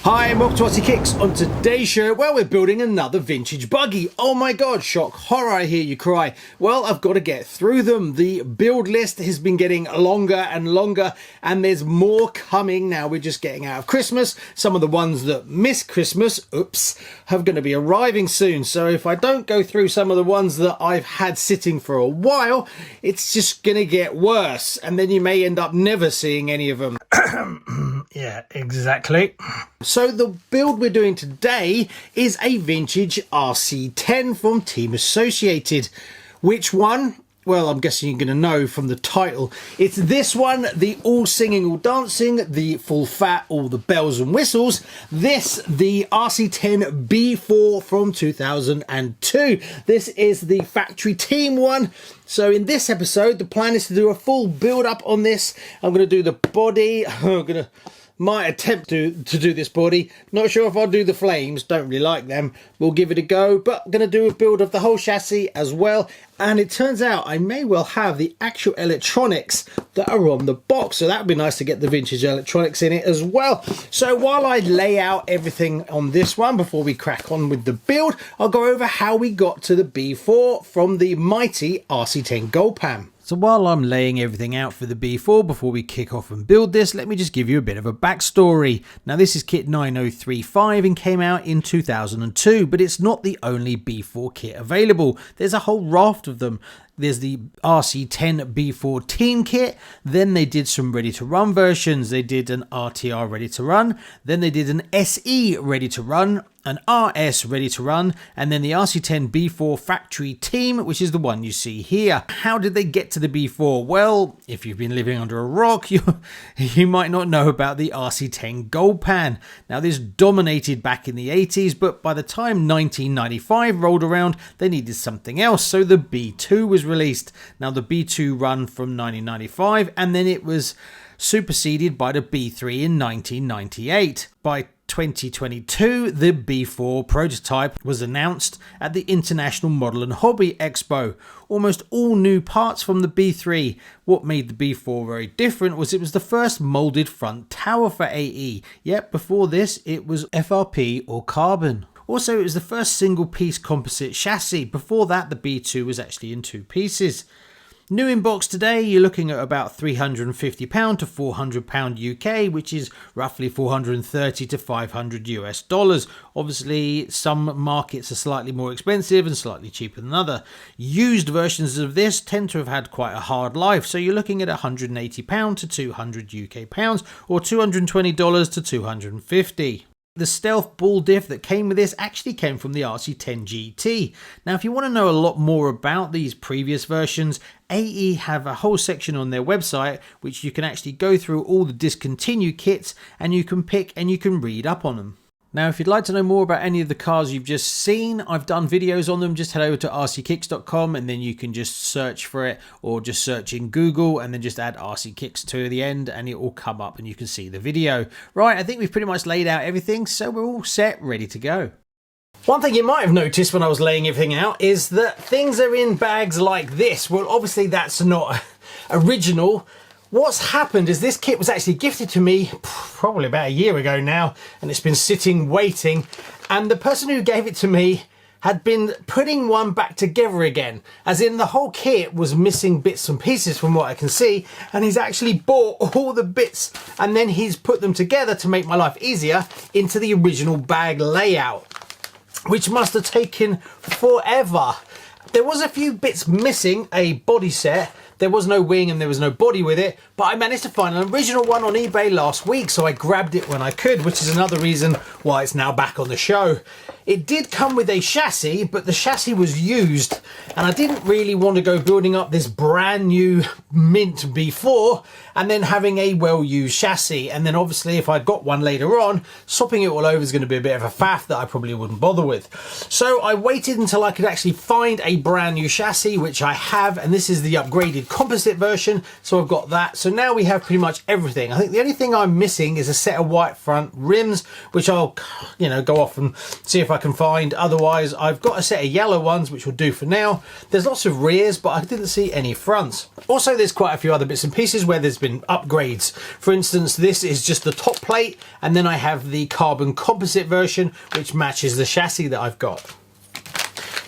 Hi and welcome to RCKicks. On today's show, well, we're building another vintage buggy. Oh my god, shock, horror, I hear you cry. Well, I've got to get through them. The build list has been getting longer and longer, and there's more coming now. We're just getting out of Christmas. Some of the ones that miss Christmas, have going to be arriving soon. So if I don't go through some of the ones that I've had sitting for a while, it's just going to get worse. And then you may end up never seeing any of them. Yeah, exactly. So the build we're doing today is a vintage RC10 from Team Associated. Which one? Well, I'm guessing you're going to know from the title. It's this one, the all singing, all dancing, the full fat, all the bells and whistles. This, the RC10 B4 from 2002. This is the factory team one. So in this episode, the plan is to do a full build up on this. I'm going to do the body. Might attempt to do this body. Not sure if I'll do the flames, don't really like them. We'll give it a go, but I'm going to do a build of the whole chassis as well. And it turns out I may well have the actual electronics that are on the box, so that would be nice to get the vintage electronics in it as well. So while I lay out everything on this one before we crack on with the build, I'll go over how we got to the B4 from the mighty RC10 Gold Pan. So while I'm laying everything out for the B4 before we kick off and build this, let me just give you a bit of a backstory. Now this is kit 9035 and came out in 2002, but it's not the only B4 kit available. There's a whole raft of them. There's the RC10 B4 Team Kit, then they did some ready to run versions. They did an RTR ready to run, then they did an SE ready to run, an RS ready to run, and then the RC10 B4 Factory Team, which is the one you see here. How did they get to the B4? Well, if you've been living under a rock, you might not know about the RC10 Gold Pan. Now this dominated back in the 80s, but by the time 1995 rolled around, they needed something else, so the B2 was released. Now the B2 run from 1995, and then it was superseded by the B3 in 1998. By 2022, the B4 prototype was announced at the International Model and Hobby Expo. Almost all new parts from the B3. What made the B4 very different was it was the first molded front tower for AE. Yet before this, it was FRP or carbon. Also, it was the first single piece composite chassis. Before that, the B2 was actually in two pieces. New in box today, you're looking at about £350 to £400 UK, which is roughly 430 to 500 US dollars. Obviously, some markets are slightly more expensive and slightly cheaper than other. Used versions of this tend to have had quite a hard life, so you're looking at £180 to 200 UK pounds or $220 to 250. The stealth ball diff that came with this actually came from the RC10 GT. Now if you want to know a lot more about these previous versions, AE have a whole section on their website which you can actually go through all the discontinued kits and you can pick and you can read up on them. Now if you'd like to know more about any of the cars you've just seen, I've done videos on them. Just head over to rckicks.com and then you can just search for it, or just search in Google and then just add RCKicks to the end and it will come up and you can see the video. Right, I think we've pretty much laid out everything, so we're all set, ready to go. One thing you might have noticed when I was laying everything out is that things are in bags like this. Well, obviously that's not original. What's happened is this kit was actually gifted to me probably about a year ago now, and it's been sitting waiting, and the person who gave it to me had been putting one back together again, as in the whole kit was missing bits and pieces from what I can see, and he's actually bought all the bits and then he's put them together to make my life easier into the original bag layout, which must have taken forever. There was a few bits missing, a body set. There was no wing and there was no body with it, but I managed to find an original one on eBay last week, so I grabbed it when I could, which is another reason why it's now back on the show. It did come with a chassis, but the chassis was used, and I didn't really want to go building up this brand new mint B4 and then having a well-used chassis, and then obviously if I got one later on, swapping it all over is going to be a bit of a faff that I probably wouldn't bother with. So I waited until I could actually find a brand new chassis, which I have, and this is the upgraded composite version, so I've got that. So now we have pretty much everything. I think the only thing I'm missing is a set of white front rims, which I'll go off and see if I can find. Otherwise, I've got a set of yellow ones, which will do for now. There's lots of rears, but I didn't see any fronts. Also, there's quite a few other bits and pieces where there's been upgrades. For instance, this is just the top plate, and then I have the carbon composite version, which matches the chassis that I've got.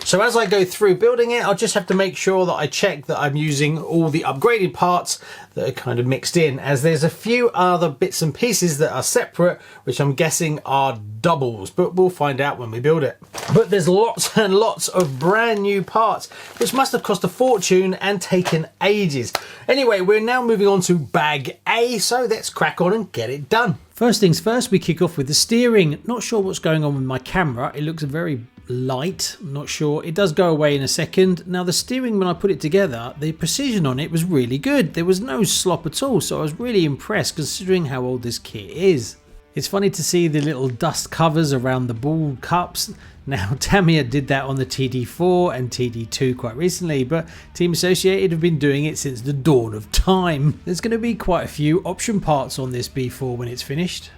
So as I go through building it, I'll just have to make sure that I check that I'm using all the upgraded parts that are kind of mixed in, as there's a few other bits and pieces that are separate, which I'm guessing are doubles, but we'll find out when we build it. But there's lots and lots of brand new parts, which must have cost a fortune and taken ages. Anyway, we're now moving on to bag A, so let's crack on and get it done. First things first, we kick off with the steering. Not sure what's going on with my camera. It looks very light, I'm not sure. It does go away in a second. Now the steering, when I put it together, the precision on it was really good. There was no slop at all, so I was really impressed considering how old this kit is. It's funny to see the little dust covers around the ball cups. Now Tamiya did that on the TD4 and TD2 quite recently, but Team Associated have been doing it since the dawn of time. There's going to be quite a few option parts on this B4 when it's finished.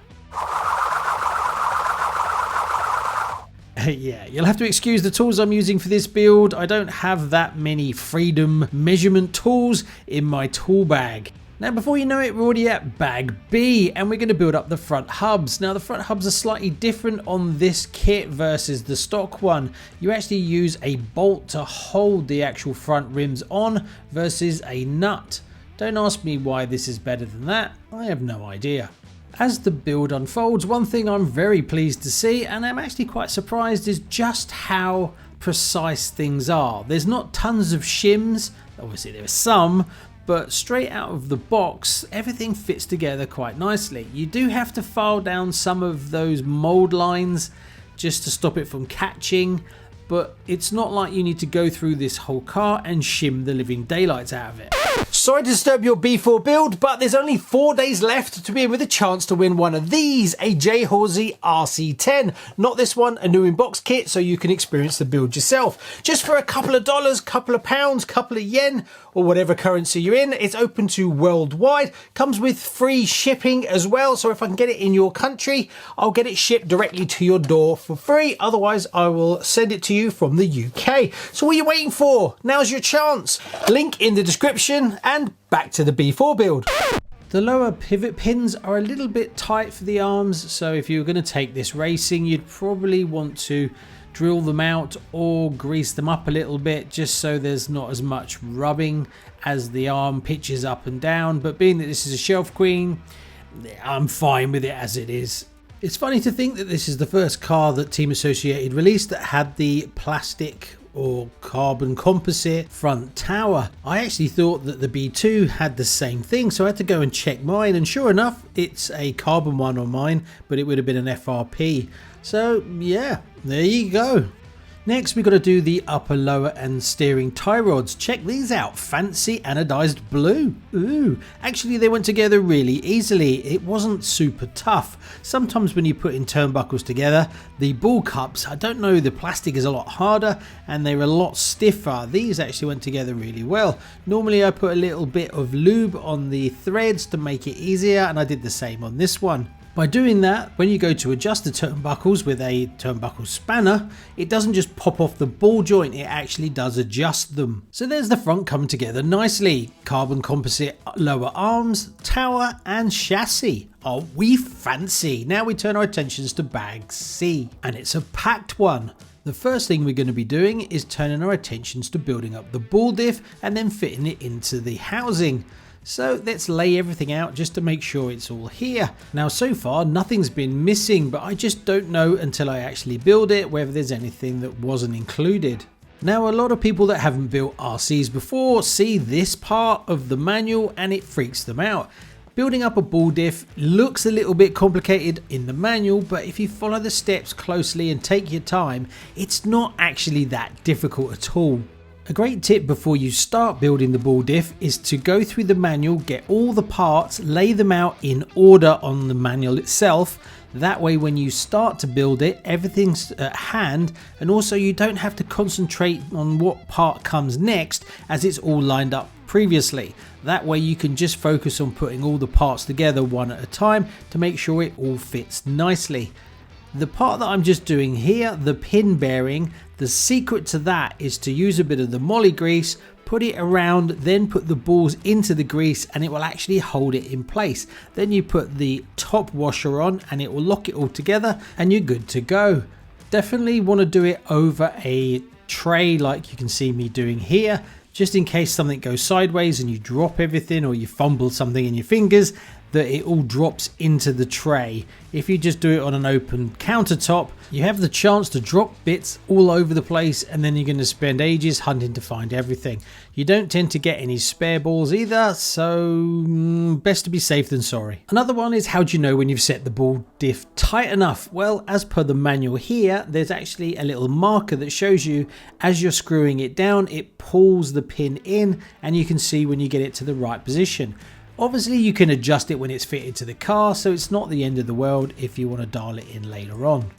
Yeah, you'll have to excuse the tools I'm using for this build. I don't have that many Freedom measurement tools in my tool bag. Now before you know it, we're already at bag B, and we're going to build up the front hubs. Now the front hubs are slightly different on this kit versus the stock one. You actually use a bolt to hold the actual front rims on versus a nut. Don't ask me why this is better than that, I have no idea. As the build unfolds, one thing I'm very pleased to see, and I'm actually quite surprised, is just how precise things are. There's not tons of shims, obviously there are some, but straight out of the box, everything fits together quite nicely. You do have to file down some of those mold lines just to stop it from catching, but it's not like you need to go through this whole car and shim the living daylights out of it. Sorry to disturb your B4 build, but there's only 4 days left to be in with a chance to win one of these, a J. Horsey RC10. Not this one, a new in-box kit, so you can experience the build yourself. Just for a couple of dollars, couple of pounds, couple of yen, or whatever currency you're in. It's open to worldwide, comes with free shipping as well, so if I can get it in your country, I'll get it shipped directly to your door for free. Otherwise, I will send it to you from the UK. So what are you waiting for? Now's your chance. Link in the description, and back to the B4 build. The lower pivot pins are a little bit tight for the arms, so if you're going to take this racing, you'd probably want to drill them out or grease them up a little bit, just so there's not as much rubbing as the arm pitches up and down. But being that this is a Shelf Queen, I'm fine with it as it is. It's funny to think that this is the first car that Team Associated released that had the plastic or carbon composite front tower. I actually thought that the B2 had the same thing, so I had to go and check mine, and sure enough, it's a carbon one on mine, but it would have been an FRP. So yeah, there you go. Next, we've got to do the upper, lower and steering tie rods. Check these out, fancy anodized blue. Ooh, actually they went together really easily. It wasn't super tough. Sometimes when you put in turnbuckles together, the ball cups, I don't know, the plastic is a lot harder and they're a lot stiffer. These actually went together really well. Normally I put a little bit of lube on the threads to make it easier, and I did the same on this one. By doing that, when you go to adjust the turnbuckles with a turnbuckle spanner, it doesn't just pop off the ball joint, it actually does adjust them. So there's the front coming together nicely. Carbon composite lower arms, tower and chassis. Oh, we fancy. Now we turn our attentions to bag C, and it's a packed one. The first thing we're going to be doing is turning our attentions to building up the ball diff and then fitting it into the housing. So let's lay everything out just to make sure it's all here. Now so far nothing's been missing, but I just don't know until I actually build it whether there's anything that wasn't included. Now a lot of people that haven't built RCs before see this part of the manual and it freaks them out. Building up a ball diff looks a little bit complicated in the manual, but if you follow the steps closely and take your time, it's not actually that difficult at all. A great tip before you start building the ball diff is to go through the manual, get all the parts, lay them out in order on the manual itself. That way when you start to build it, everything's at hand, and also you don't have to concentrate on what part comes next as it's all lined up previously. That way you can just focus on putting all the parts together one at a time to make sure it all fits nicely. The part that I'm just doing here, the pin bearing, the secret to that is to use a bit of the moly grease, put it around, then put the balls into the grease and it will actually hold it in place. Then you put the top washer on and it will lock it all together and you're good to go. Definitely want to do it over a tray like you can see me doing here, just in case something goes sideways and you drop everything or you fumble something in your fingers, that it all drops into the tray. If you just do it on an open countertop, you have the chance to drop bits all over the place and then you're going to spend ages hunting to find everything. You don't tend to get any spare balls either, so best to be safe than sorry. Another one is, how do you know when you've set the ball diff tight enough? Well, as per the manual here, there's actually a little marker that shows you as you're screwing it down, it pulls the pin in and you can see when you get it to the right position. Obviously you can adjust it when it's fitted to the car, so it's not the end of the world if you want to dial it in later on.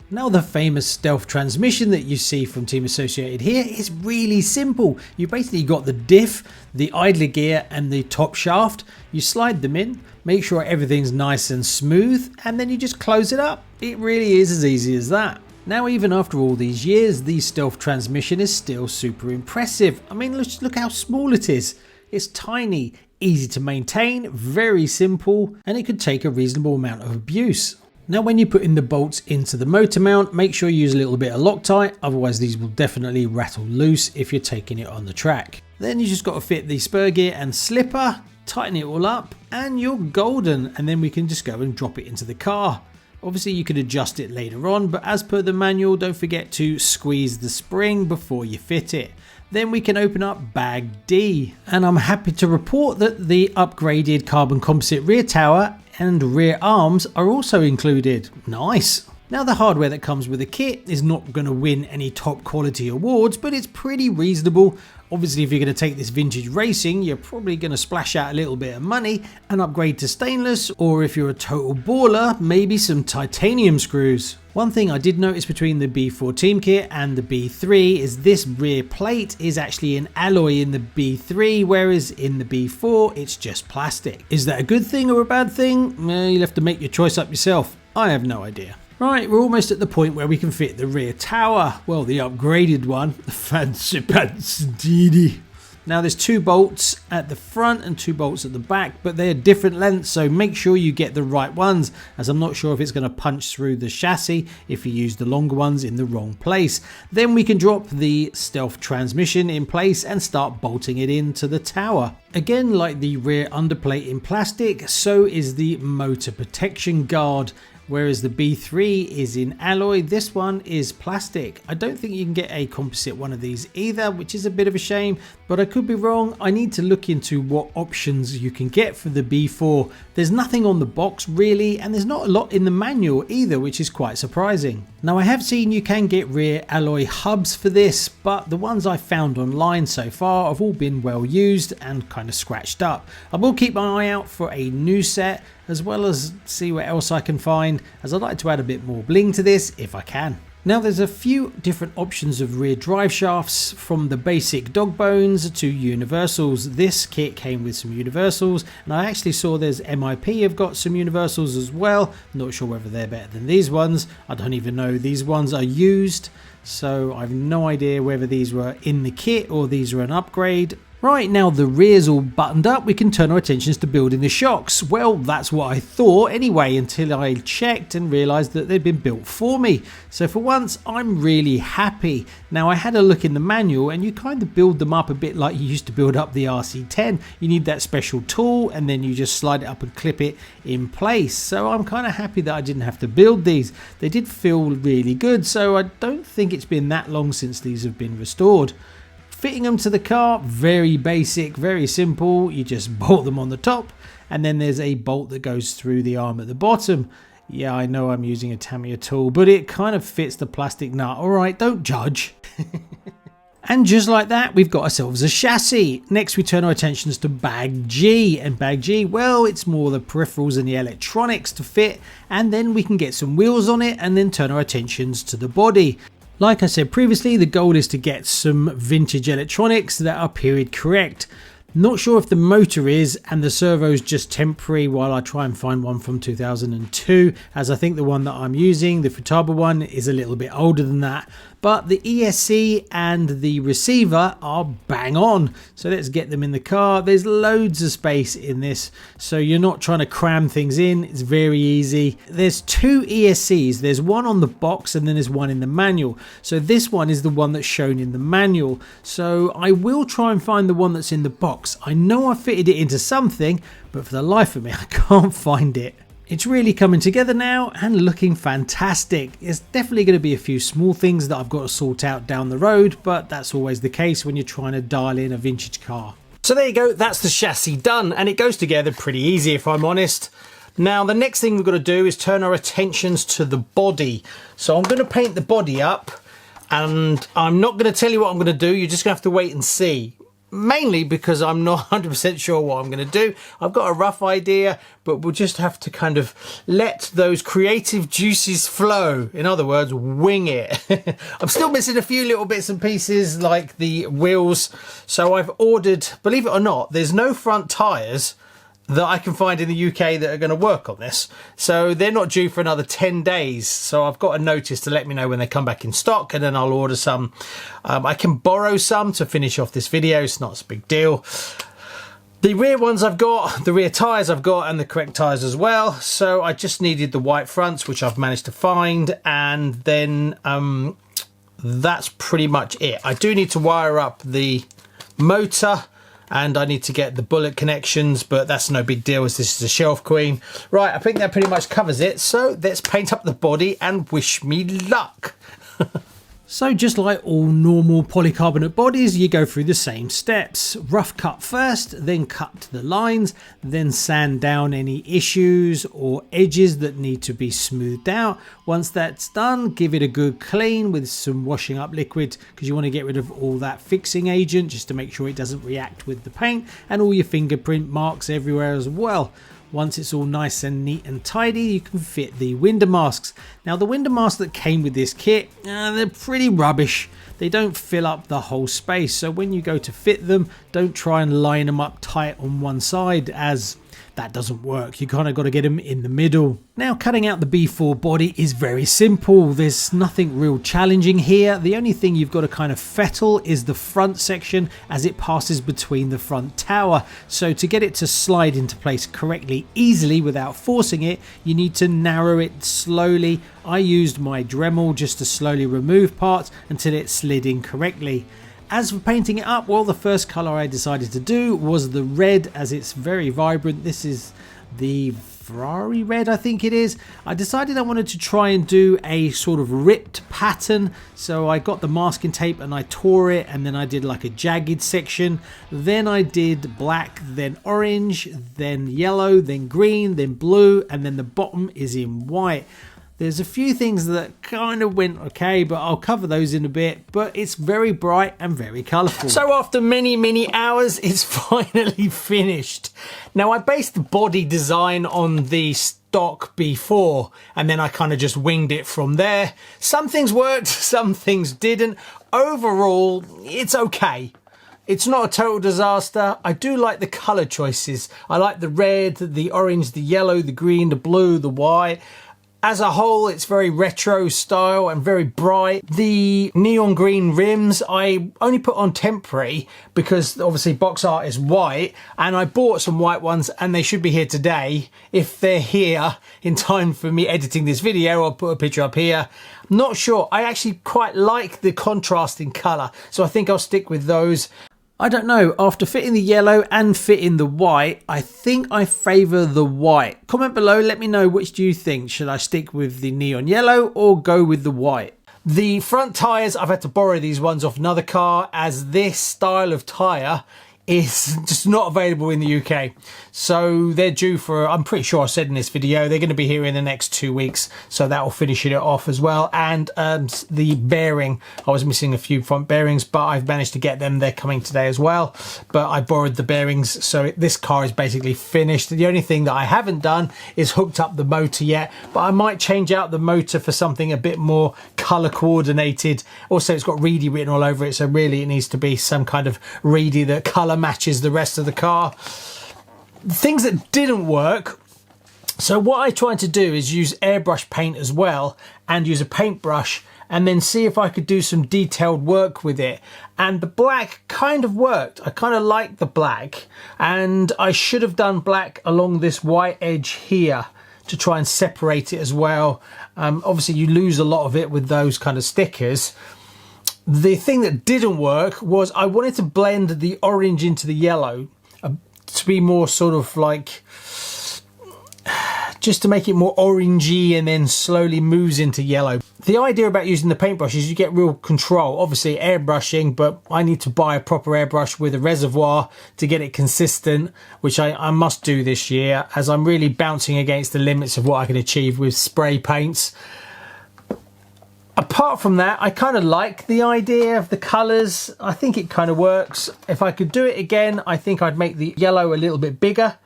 Now the famous stealth transmission that you see from Team Associated here is really simple. You basically got the diff, the idler gear and the top shaft. You slide them in, make sure everything's nice and smooth, and then you just close it up. It really is as easy as that. Now even after all these years, the stealth transmission is still super impressive. I mean, just look how small it is. It's tiny, easy to maintain, very simple, and it could take a reasonable amount of abuse. Now when you put in the bolts into the motor mount, make sure you use a little bit of Loctite, otherwise these will definitely rattle loose if you're taking it on the track. Then you just got to fit the spur gear and slipper, tighten it all up, and you're golden, and then we can just go and drop it into the car. Obviously you could adjust it later on, but as per the manual, don't forget to squeeze the spring before you fit it. Then we can open up bag D, and I'm happy to report that the upgraded carbon composite rear tower and rear arms are also included. Nice! Now the hardware that comes with the kit is not going to win any top quality awards, but it's pretty reasonable. Obviously if you're going to take this vintage racing, you're probably going to splash out a little bit of money and upgrade to stainless, or if you're a total baller, maybe some titanium screws. One thing I did notice between the B4 team kit and the B3 is this rear plate is actually an alloy in the B3, whereas in the B4 it's just plastic. Is that a good thing or a bad thing? You'll have to make your choice up yourself. I have no idea. Right, we're almost at the point where we can fit the rear tower. Well, the upgraded one. The fancy pants deedy. Now there's 2 bolts at the front and 2 bolts at the back, but they're different lengths, so make sure you get the right ones, as I'm not sure if it's going to punch through the chassis if you use the longer ones in the wrong place. Then we can drop the stealth transmission in place and start bolting it into the tower. Again, like the rear underplate in plastic, so is the motor protection guard. Whereas the B3 is in alloy, this one is plastic. I don't think you can get a composite one of these either, which is a bit of a shame, but I could be wrong. I need to look into what options you can get for the B4. There's nothing on the box really, and there's not a lot in the manual either, which is quite surprising. Now I have seen you can get rear alloy hubs for this, but the ones I found online so far have all been well used and kind of scratched up. I will keep my eye out for a new set, as well as see what else I can find, as I'd like to add a bit more bling to this if I can. Now there's a few different options of rear drive shafts, from the basic dog bones to universals. This kit came with some universals, and I actually saw there's NIB have got some universals as well. Not sure whether they're better than these ones. I don't even know, these ones are used, so I've no idea whether these were in the kit or these are an upgrade. Right, now the rear's all buttoned up, we can turn our attentions to building the shocks. Well, that's what I thought anyway, until I checked and realised that they'd been built for me. So for once, I'm really happy. Now I had a look in the manual, and you kind of build them up a bit like you used to build up the RC10. You need that special tool, and then you just slide it up and clip it in place. So I'm kind of happy that I didn't have to build these. They did feel really good, so I don't think it's been that long since these have been restored. Fitting them to the car, very basic, very simple. You just bolt them on the top, and then there's a bolt that goes through the arm at the bottom. Yeah, I know I'm using a Tamiya tool, but it kind of fits the plastic nut. All right, don't judge. And just like that, we've got ourselves a chassis. Next, we turn our attentions to bag G. And bag G, well, it's more the peripherals and the electronics to fit, and then we can get some wheels on it and then turn our attentions to the body. Like I said previously, the goal is to get some vintage electronics that are period correct. Not sure if the motor is, and the servo's just temporary while I try and find one from 2002, as I think the one that I'm using, the Futaba one, is a little bit older than that. But the ESC and the receiver are bang on. So let's get them in the car. There's loads of space in this, so you're not trying to cram things in. It's very easy. There's two ESCs. There's one on the box and then there's one in the manual. So this one is the one that's shown in the manual. So I will try and find the one that's in the box. I know I fitted it into something, but for the life of me, I can't find it. It's really coming together now and looking fantastic. There's definitely going to be a few small things that I've got to sort out down the road, but that's always the case when you're trying to dial in a vintage car. So there you go, that's the chassis done, and it goes together pretty easy if I'm honest. Now the next thing we've got to do is turn our attentions to the body. So I'm going to paint the body up, and I'm not going to tell you what I'm going to do, you're just going to have to wait and see. Mainly because I'm not 100% sure what I'm going to do. I've got a rough idea, but we'll just have to kind of let those creative juices flow. In other words, wing it. I'm still missing a few little bits and pieces like the wheels. So I've ordered, believe it or not, there's no front tyres that I can find in the UK that are going to work on this. So they're not due for another 10 days. So I've got a notice to let me know when they come back in stock, and then I'll order some. I can borrow some to finish off this video. It's not a big deal. The rear ones I've got, the rear tyres I've got, and the correct tyres as well. So I just needed the white fronts, which I've managed to find. And then that's pretty much it. I do need to wire up the motor, and I need to get the bullet connections, but that's no big deal as this is a shelf queen. Right, I think that pretty much covers it. So let's paint up the body and wish me luck. So just like all normal polycarbonate bodies, you go through the same steps. Rough cut first, then cut to the lines, then sand down any issues or edges that need to be smoothed out. Once that's done, give it a good clean with some washing up liquid, because you want to get rid of all that fixing agent just to make sure it doesn't react with the paint, and all your fingerprint marks everywhere as well. Once it's all nice and neat and tidy, you can fit the window masks. Now the window masks that came with this kit, they're pretty rubbish. They don't fill up the whole space, so when you go to fit them, don't try and line them up tight on one side, as that doesn't work. You kind of got to get them in the middle. Now cutting out the B4 body is very simple. There's nothing real challenging here. The only thing you've got to kind of fettle is the front section as it passes between the front tower. So to get it to slide into place correctly, easily without forcing it, you need to narrow it slowly. I used my Dremel just to slowly remove parts until it slid in correctly. As for painting it up, well, the first colour I decided to do was the red, as it's very vibrant. This is the Ferrari red, I think it is. I decided I wanted to try and do a sort of ripped pattern, so I got the masking tape and I tore it, and then I did like a jagged section. Then I did black, then orange, then yellow, then green, then blue, and then the bottom is in white. There's a few things that kind of went okay, but I'll cover those in a bit. But it's very bright and very colourful. So after many hours, it's finally finished. Now I based the body design on the stock B4, and then I kind of just winged it from there. Some things worked, some things didn't. Overall, it's okay. It's not a total disaster. I do like the colour choices. I like the red, the orange, the yellow, the green, the blue, the white. As a whole, it's very retro style and very bright. The neon green rims I only put on temporary because obviously box art is white, and I bought some white ones and they should be here today. If they're here in time for me editing this video, I'll put a picture up here. Not sure. I actually quite like the contrast in colour, so I think I'll stick with those. I don't know, after fitting the yellow and fitting the white, I think I favour the white. Comment below, let me know which do you think. Should I stick with the neon yellow or go with the white? The front tyres, I've had to borrow these ones off another car, as this style of tyre is just not available in the UK. So they're due for, I'm pretty sure I said in this video, they're going to be here in the next 2 weeks. So that will finish it off as well. And the bearing, I was missing a few front bearings, but I've managed to get them. They're coming today as well. But I borrowed the bearings. So this car is basically finished. The only thing that I haven't done is hooked up the motor yet, but I might change out the motor for something a bit more color coordinated. Also, it's got Reedy written all over it. So really it needs to be some kind of Reedy that color colour matches the rest of the car. Things that didn't work. So what I tried to do is use airbrush paint as well and use a paintbrush and then see if I could do some detailed work with it. And the black kind of worked. I kind of liked the black, and I should have done black along this white edge here to try and separate it as well. Obviously you lose a lot of it with those kind of stickers. The thing that didn't work was I wanted to blend the orange into the yellow to be more sort of like, just to make it more orangey and then slowly moves into yellow. The idea about using the paintbrush is you get real control. Obviously airbrushing, but I need to buy a proper airbrush with a reservoir to get it consistent, which I must do this year, as I'm really bouncing against the limits of what I can achieve with spray paints. Apart from that, I kind of like the idea of the colours. I think it kind of works. If I could do it again, I think I'd make the yellow a little bit bigger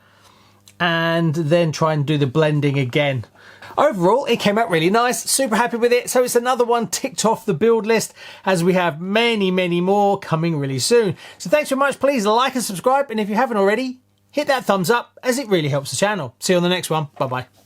and then try and do the blending again. Overall, it came out really nice. Super happy with it. So it's another one ticked off the build list, as we have many, many more coming really soon. So thanks very much. Please like and subscribe. And if you haven't already, hit that thumbs up, as it really helps the channel. See you on the next one. Bye-bye.